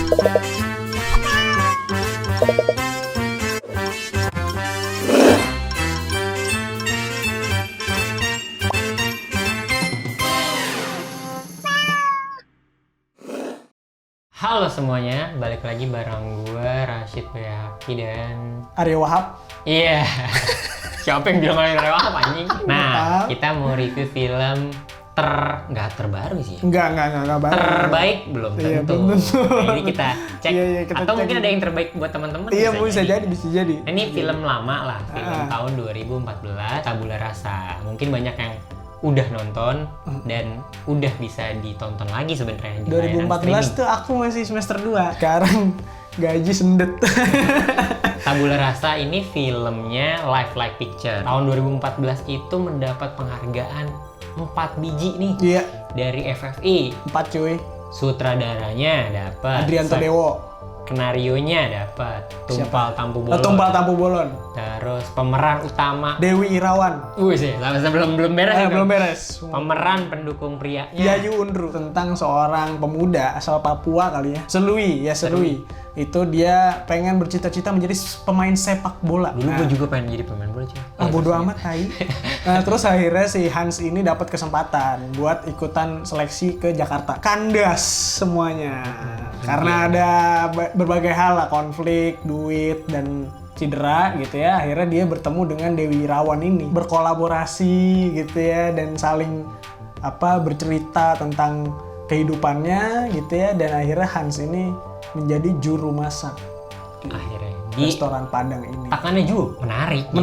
Halo semuanya, balik lagi bareng gue Rashid Bayaki dan Aryo Wahab. Iya. Siapa yang bilang Aryo Wahab anjing? Nah, kita mau review film nggak terbaru sih. Enggak baru. Terbaik belum tentu. Iya, belum tentu. Nah, ini kita cek. Iya, kita atau cek. mungkin ada yang terbaik buat teman-teman. Iya, bisa jadi. Ini film lama lah, film tahun 2014, Tabula Rasa. Mungkin banyak yang udah nonton dan udah bisa ditonton lagi sebenarnya di layanan 2014 tuh aku masih semester 2. Sekarang gaji sendet. Tabula Rasa ini filmnya Life Like Picture. Tahun 2014 itu mendapat penghargaan 4 biji nih. Iya, dari FFI. 4 cuy. Sutradaranya dapat. Adrianto Dewo. Skenarionya dapat. Tumpal Tampu Bolon. Tumpal Tampu Bolon. Terus pemeran utama Dewi Irawan. sih, belum beres. Belum beres. Pemeran pendukung prianya. Yayu Undru, tentang seorang pemuda asal Papua kali ya. Selui. Itu dia pengen bercita-cita menjadi pemain sepak bola. Dulu gue juga pengen jadi pemain bola cuy. Bodo amat tai. Nah, terus akhirnya si Hans ini dapat kesempatan buat ikutan seleksi ke Jakarta. Kandas semuanya. Karena ada berbagai hal lah, konflik, duit, dan cedera gitu ya. Akhirnya dia bertemu dengan Dewi Irawan ini, berkolaborasi gitu ya, dan saling bercerita tentang kehidupannya gitu ya. Dan akhirnya Hans ini menjadi juru masak Akhirnya di restoran Padang ini. Takannya juga menarik gitu.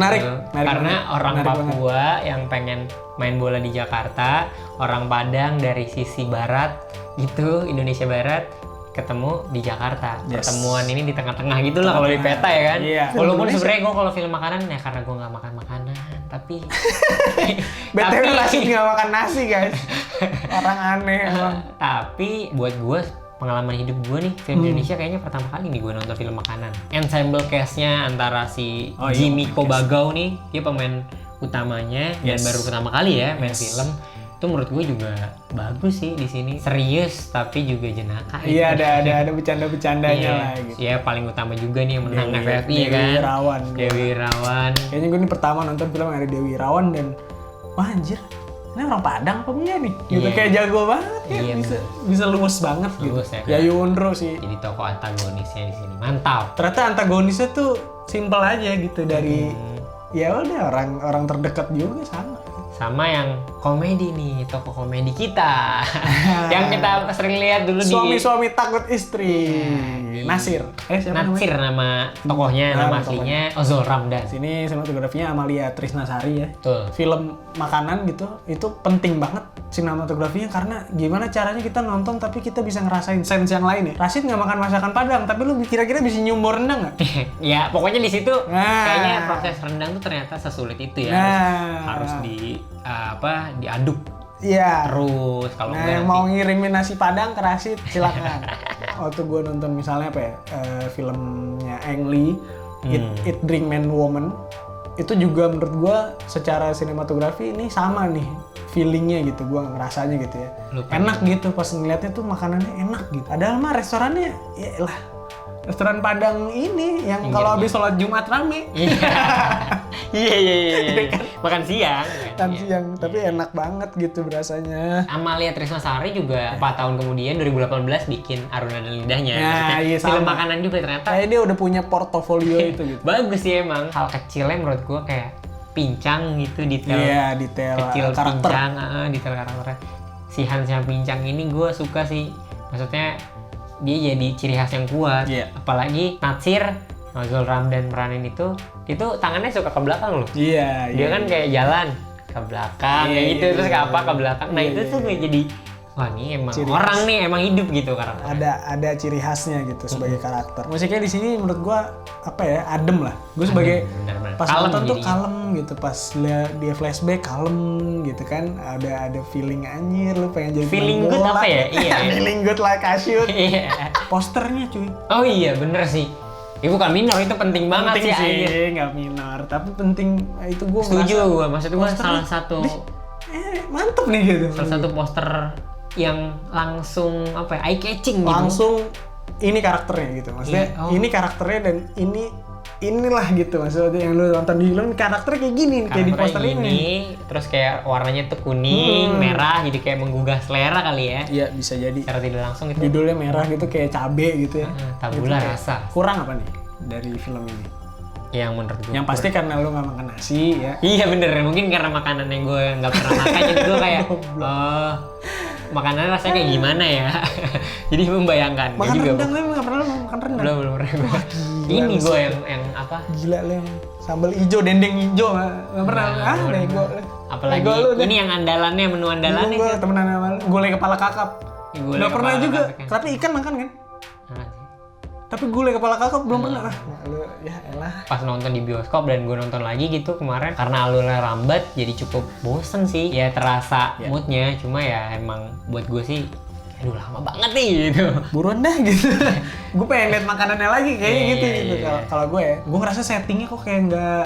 Karena orang Papua yang pengen main bola di Jakarta, orang Padang dari sisi barat gitu, Indonesia Barat, ketemu di Jakarta. Yes. Pertemuan ini di tengah-tengah gitu lah kalau di peta ya kan. Iya. Walaupun sebenarnya gue kalau film makanan ya karena gue nggak makan makanan, tapi BTW Rashid nggak makan nasi guys. Orang aneh emang. Tapi buat gue pengalaman hidup gue nih, film Indonesia kayaknya pertama kali nih gue nonton film makanan. Ensemble cast-nya antara si Jimmy Kobagau nih, dia pemain utamanya dan baru pertama kali ya main film. Itu menurut gue juga bagus sih di sini. Serius tapi juga jenaka. Iya, ada bercanda-bercandanya lah gitu. Iya, paling utama juga nih yang menang FFI ya kan. Dewi Irawan. Kayaknya gue ini pertama nonton film yang ada Dewi Irawan dan wah anjir, ini orang Padang apa punya nih? Gitu kayak jago banget ya. Iya, bisa luwes banget luwes gitu. ya. Yayu Undru sih. Jadi tokoh antagonisnya di sini. Mantap. Ternyata antagonisnya tuh simple aja gitu, dari ya udah orang terdekat juga sama yang komedi nih, tokoh komedi kita yang kita sering lihat dulu Suami-suami Takut Istri. Nasir. Natsir nama tokohnya, nama aslinya Ozol Ramdan. Sini sinematografinya Amalia Trisnasari ya. Betul. Film makanan gitu, itu penting banget sinematografinya, karena gimana caranya kita nonton tapi kita bisa ngerasain sense yang lain ya. Rashid nggak makan masakan Padang, tapi lu kira-kira bisa nyumbur rendang nggak? Ya pokoknya di situ kayaknya proses rendang tuh ternyata sesulit itu ya. Harus diaduk. Iya. Terus kalau yang mau ngirimin nasi Padang ke Rashid silakan. Waktu gue nonton misalnya filmnya Ang Lee, Eat Drink Man Woman, itu juga menurut gue secara sinematografi ini sama nih feelingnya gitu, gue ngerasanya gitu ya. Enak gitu pas ngeliatnya tuh, makanannya enak gitu. Padahal mah restorannya ya lah restoran Padang ini yang kalau habis sholat Jumat rame. Iya. Makan siang. Tapi enak banget gitu berasanya. Amalia Trisnasari juga 4 tahun kemudian 2018 bikin Aruna dan Lidahnya. Nah, iya, film sama. makanan juga ternyata. Kayak dia udah punya portofolio itu gitu. Bagus sih emang. Hal kecilnya menurut gua kayak pincang gitu, detail. Iya, detail kecil karakter. Pincang, detail karakternya. Si Hans yang pincang ini gua suka sih. Maksudnya dia jadi ciri khas yang kuat. Apalagi Natsir, Ozol Ramdan peranin itu tangannya suka ke belakang loh. Dia kan kayak jalan ke belakang kayak gitu, terus ke belakang. Nah itu tuh kayak jadi wah ini emang ciri orang khas. Nih emang hidup gitu karakternya. Ada ciri khasnya gitu sebagai karakter. Musiknya di sini menurut gua adem lah. Gue sebagai pas nonton tuh kalem gitu, pas dia flashback kalem gitu kan. Ada feeling anjir, lu pengen jadi feeling good apa ya? Iya. Feeling good like I should. Iya. Posternya cuy. Oh iya bener sih. Bukan minor, itu penting banget sih. Anjir. Nggak minor, tapi penting itu gue setuju gue. Maksud gue salah satu mantep nih gitu. Salah satu poster yang langsung eye catching gitu. Langsung ini karakternya gitu. Maksudnya ini karakternya dan inilah gitu maksudnya yang lu nonton di film karakternya kayak gini kayak di poster ini. Terus kayak warnanya tuh kuning, merah jadi kayak menggugah selera kali ya. Iya, bisa jadi. Secara tidak langsung itu. Judulnya merah gitu kayak cabe gitu ya. Tabula gitu, rasa. Kurang apa nih dari film ini? Yang menurut gue. Yang pasti karena lu nggak makan nasi ya. Iya bener, mungkin karena makanan yang gue nggak pernah makan jadi gue kayak makanannya rasanya kayak gimana ya. Jadi membayangkan. Makan rendang lu nggak pernah makan rendang? Belum pernah. Ini gue yang apa? Gila lu yang sambal hijau, dendeng hijau nggak pernah. Nego. Apalagi ini yang andalannya, menu andalannya. Gue temenan sama lu. Gulai kepala kakap. Nggak pernah juga. Tapi ikan makan kan? Tapi gulai kepala kakap belum pernah. Lu ya elah. Pas nonton di bioskop dan gue nonton lagi gitu kemarin karena alurnya lambat jadi cukup bosen sih. Ya terasa moodnya, cuma ya emang buat gue sih aduh lama banget nih gitu. Buruan dah gitu. Gue pengen lihat makanannya lagi kayaknya gitu. Kalau gue ya, gue ngerasa settingnya kok kayak nggak.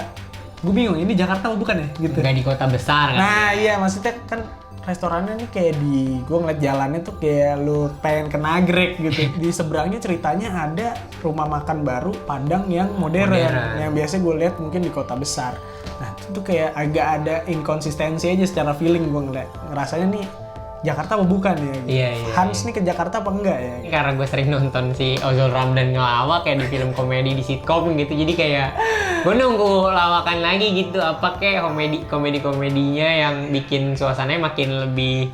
Gue bingung ini Jakarta apa bukan ya gitu. Nggak di kota besar kan. Nah iya maksudnya kan restorannya nih kayak gue ngeliat jalannya tuh kayak lu pengen ke Nagrek gitu. Di seberangnya ceritanya ada rumah makan baru Padang yang modern. Yang biasa gue lihat mungkin di kota besar. Nah itu kayak agak ada inkonsistensi aja secara feeling gue ngeliat. Ngerasanya nih Jakarta apa bukan ya? Gitu. Iya. Hans nih ke Jakarta apa enggak ya? Karena gue sering nonton si Ozul Ramdan ngelawak kayak di film komedi di sitcom gitu. Jadi kayak gue nunggu lawakan lagi gitu. Apa kayak komedinya yang bikin suasananya makin lebih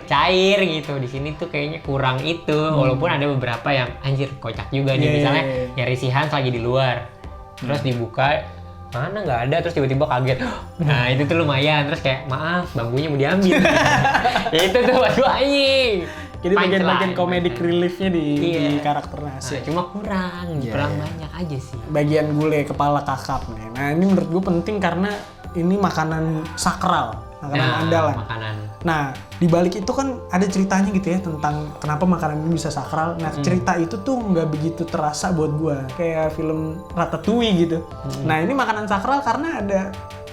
cair gitu. Di sini tuh kayaknya kurang itu. Walaupun ada beberapa yang anjir kocak juga nih. Misalnya nyari si Hans lagi di luar. Terus dibuka mana nggak ada, terus tiba-tiba kaget. Nah itu tuh lumayan. Terus kayak maaf bangkunya mau diambil. Ya itu tuh waduh anjing. Jadi bagian-bagian comedic reliefnya di karakter Nasi. Cuma kurang banyak aja sih. Bagian gulai kepala kakap nih. Nah ini menurut gue penting karena ini makanan sakral, makanan andalan. Nah di balik itu kan ada ceritanya gitu ya tentang kenapa makanan ini bisa sakral. Nah cerita itu tuh nggak begitu terasa buat gue kayak film Ratatouille gitu. Nah ini makanan sakral karena ada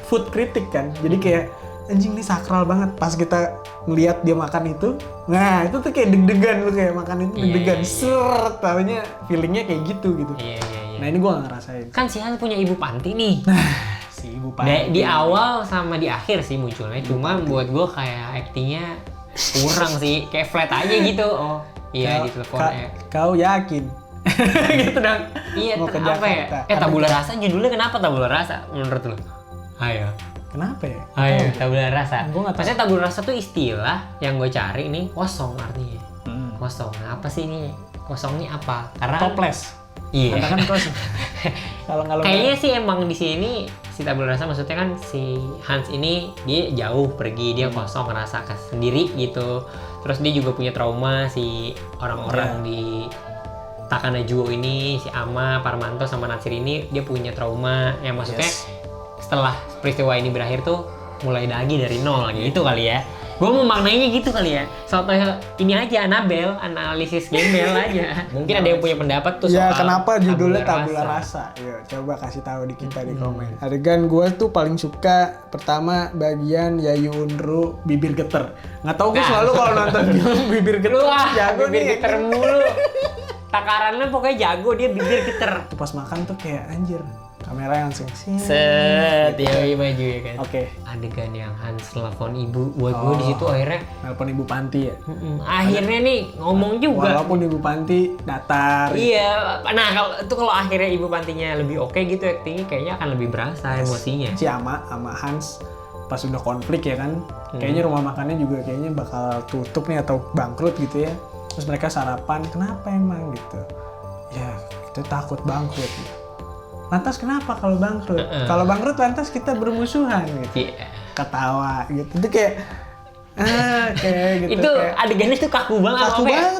food critic kan. Jadi kayak anjing ini sakral banget pas kita ngelihat dia makan itu. Nah itu tuh kayak deg-degan lu kayak makan itu deg-degan. Taunya feelingnya kayak gitu. Nah ini gue nggak ngerasain. Kan si Han punya ibu panti nih. Si ibu panti. Di awal sama di akhir sih munculnya. Cuma buat gue kayak actingnya kurang sih. Kayak flat aja gitu. Oh iya di telepon ya. Kau yakin? Gitu dong. Iya apa ya? Tabula rasa judulnya kenapa tabula rasa menurut lu? Ayo. Kenapa ya? Ayo, tabula rasa. Maksudnya tabula rasa tuh istilah yang gue cari nih kosong artinya. Kosong. Nah, apa sih ini? Kosong ini apa? Karena toples. Iya. Katakan kosong. Kayaknya sih emang di sini si tabula rasa maksudnya kan si Hans ini dia jauh pergi, dia kosong ngerasa sendiri gitu. Terus dia juga punya trauma si orang-orang di Takanajuo ini, si Ama, Parmanto sama Natsir ini dia punya trauma yang maksudnya setelah peristiwa ini berakhir tuh mulai lagi dari nol gitu kali ya. Gue mau maknanya gitu kali ya. Soalnya ini aja Anabel, analisis gembel aja. Mungkin ada yang punya pendapat tuh soal kenapa judulnya tabula rasa. Yuk coba kasih tahu di kita di komen. Adegan gue tuh paling suka pertama bagian Yayu Unru bibir geter. Nggak tahu gue selalu kalau nonton film bibir geter jago bibir geter mulu. Takarannya pokoknya jago dia bibir geter. Pas makan tuh kayak anjir. Kamera yang langsung yoi maju ya kan. Oke. Adegan yang Hans telepon ibu buat gue di situ akhirnya telepon ibu panti ya. Akhirnya nih ngomong juga. Walaupun ibu panti datar. Iya. Nah kalau akhirnya ibu pantinya lebih oke gitu actingnya kayaknya akan lebih berasa emosinya. Si Ama Hans pas udah konflik ya kan. Kayaknya rumah makannya juga kayaknya bakal tutup nih atau bangkrut gitu ya. Terus mereka sarapan, kenapa emang gitu? Ya kita takut bangkrut gitu. Lantas kenapa kalau bangkrut? Kalau bangkrut lantas kita bermusuhan gitu. Ketawa gitu. Itu kayak kayak gitu. Itu kayak, adegannya tuh kaku banget.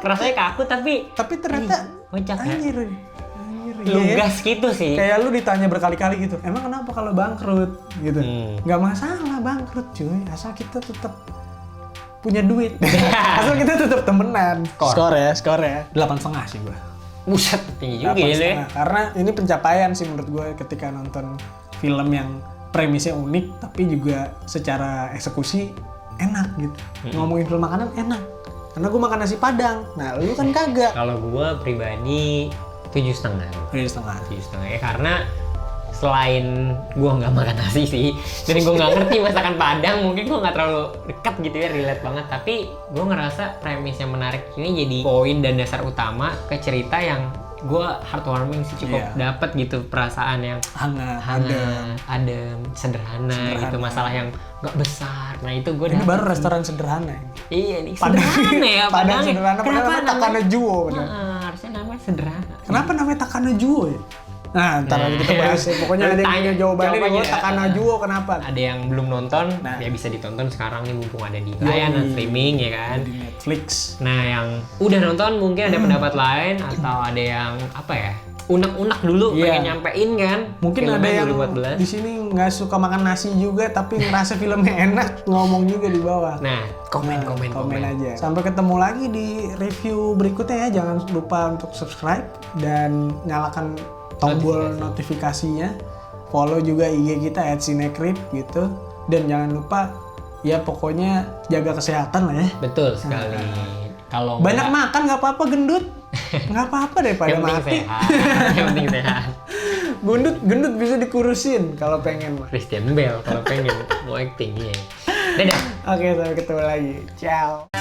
Rasanya kaku tapi ternyata kocak anjir. Lugas gitu sih. Kayak lu ditanya berkali-kali gitu. Emang kenapa kalau bangkrut gitu? Nggak masalah bangkrut cuy. Asal kita tetap punya duit. Asal kita tetap temenan. Skor ya. 8,5 sih gua. Buset, tinggi juga ya. Karena ini pencapaian sih menurut gue ketika nonton film yang premisnya unik tapi juga secara eksekusi enak gitu. Ngomongin film makanan enak. karena gue makan nasi Padang. Nah lu kan kagak. Kalau gue pribadi 7,5. 7,5 ya, karena selain gue nggak makan nasi sih, dan gue nggak ngerti masakan Padang, mungkin gue nggak terlalu dekat gitu ya, relate banget. Tapi gue ngerasa premis yang menarik ini jadi poin dan dasar utama ke cerita yang gue heartwarming sih, cukup dapet gitu, perasaan yang hangat, adem, sederhana gitu, masalah yang nggak besar. Nah itu gue ini baru restoran sederhana. Iya nih, sederhana ya Padang sederhana. Kenapa namanya Takana Juwo? Harusnya namanya sederhana. Kenapa namanya Takana Juwo ya? Nah, ntar lagi kita bahas ya. Pokoknya ada yang punya jawabannya di bawah. Takana Juwo kenapa? Ada yang belum nonton, ya bisa ditonton sekarang nih mumpung ada di layanan streaming ya kan. Di Netflix. Nah, yang udah nonton mungkin ada pendapat lain atau ada yang apa ya? Unek-unek dulu pengen nyampein kan. Mungkin ada yang di sini nggak suka makan nasi juga tapi ngerasa filmnya enak, ngomong juga di bawah. Nah, komen aja. Sampai ketemu lagi di review berikutnya ya. Jangan lupa untuk subscribe dan nyalakan tombol notifikasinya. Follow juga IG kita @sinekrip gitu. Dan jangan lupa ya pokoknya jaga kesehatan lah ya. Betul sekali. Kalau banyak makan nggak apa-apa, gendut. Nggak apa-apa daripada mati. Yang penting sehat. Gendut bisa dikurusin kalau pengen mah. Christian Bale kalau pengen mau acting ya. Dadah. Oke, sampai ketemu lagi. Ciao.